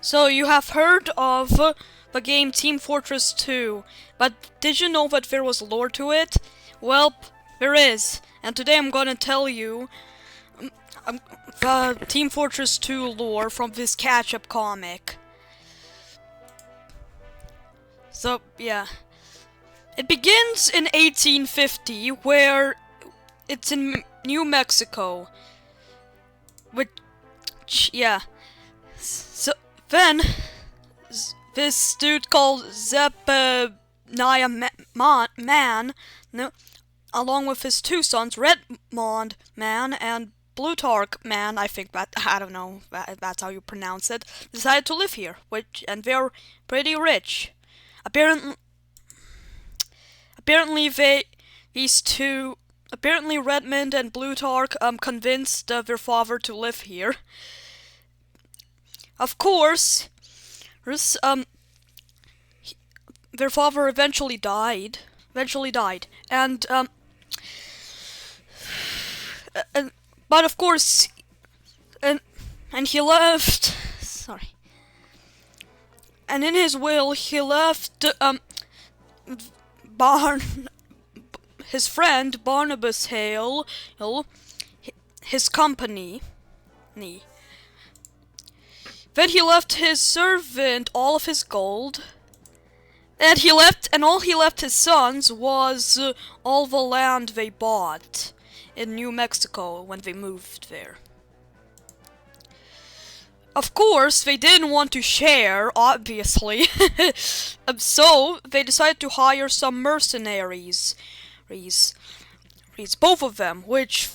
So you have heard of the game Team Fortress 2, but did you know that there was lore to it? Well, there is, and today I'm gonna tell you the Team Fortress 2 lore from this catch-up comic. So, yeah. It begins in 1850, where it's in New Mexico. Which, yeah. So, then, this dude called Zephaniah Man, along with his two sons, Redmond Man and Plutarch Man, I think I don't know, that's how you pronounce it, decided to live here, and they're pretty rich. Apparently Redmond and Plutarch convinced their father to live here. Of course, their father eventually died, and but of course, and he left. Sorry. And in his will, he left his friend Barnabas Hale, his company. Then he left his servant all of his gold, and all he left his sons was all the land they bought in New Mexico when they moved there. Of course, they didn't want to share, obviously, so they decided to hire some mercenaries, both of them, which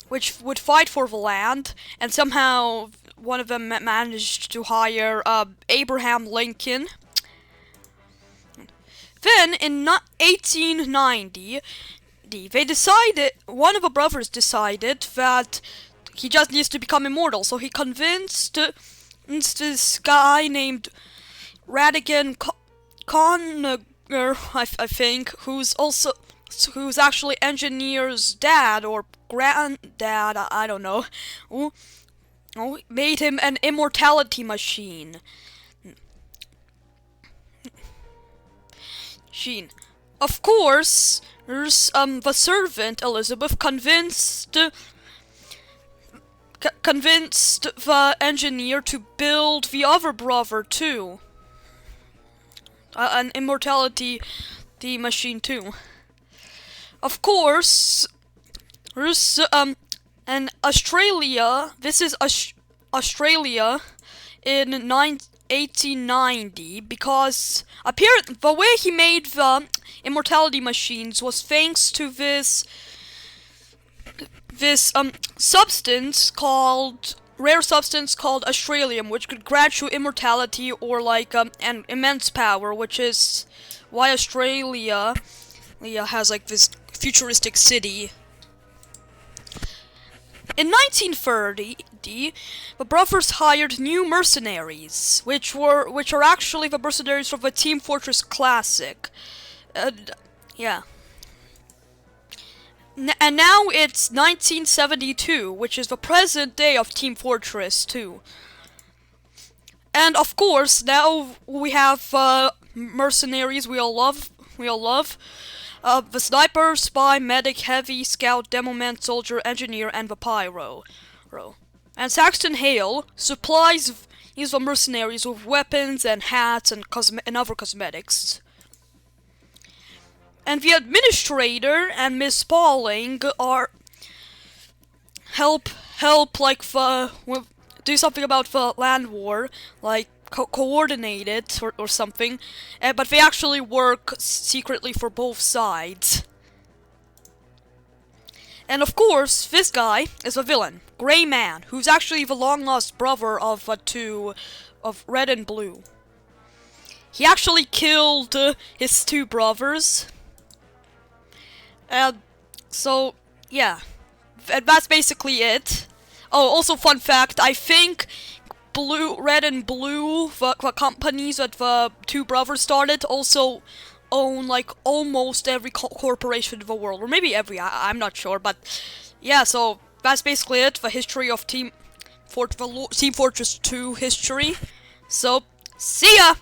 would fight for the land, and somehow one of them managed to hire Abraham Lincoln. Then, in 1890, one of the brothers decided that he just needs to become immortal, so he convinced this guy named Radigan Conager, I think, who's actually Engineer's dad or granddad, I don't know, who made him an immortality machine. Of course, there's the servant Elizabeth convinced the engineer to build the other brother too, an immortality machine too. Of course, there's in Australia. This is Australia in 1890, because the way he made the immortality machines was thanks to this rare substance called Australium, which could grant you immortality or an immense power, which is why Australia has this futuristic city. In 1930, the brothers hired new mercenaries, which are actually the mercenaries from the Team Fortress Classic. Yeah. And now it's 1972, which is the present day of Team Fortress 2. And of course, now we have mercenaries we all love. The sniper, spy, medic, heavy, scout, demoman, soldier, engineer, and the pyro. And Saxton Hale supplies the mercenaries with weapons and hats and other cosmetics. And the administrator and Miss Pauling help do something about the land war, coordinate it or something, but they actually work secretly for both sides. And of course, this guy is the villain, Gray Man, who's actually the long-lost brother of Red and Blue. He actually killed his two brothers. So, yeah. And that's basically it. Oh, also fun fact, I think Red and Blue, the companies that the two brothers started, also own almost every corporation in the world, or maybe every, I'm not sure, but yeah, so that's basically it, the history of Team Fortress 2 history. So, see ya!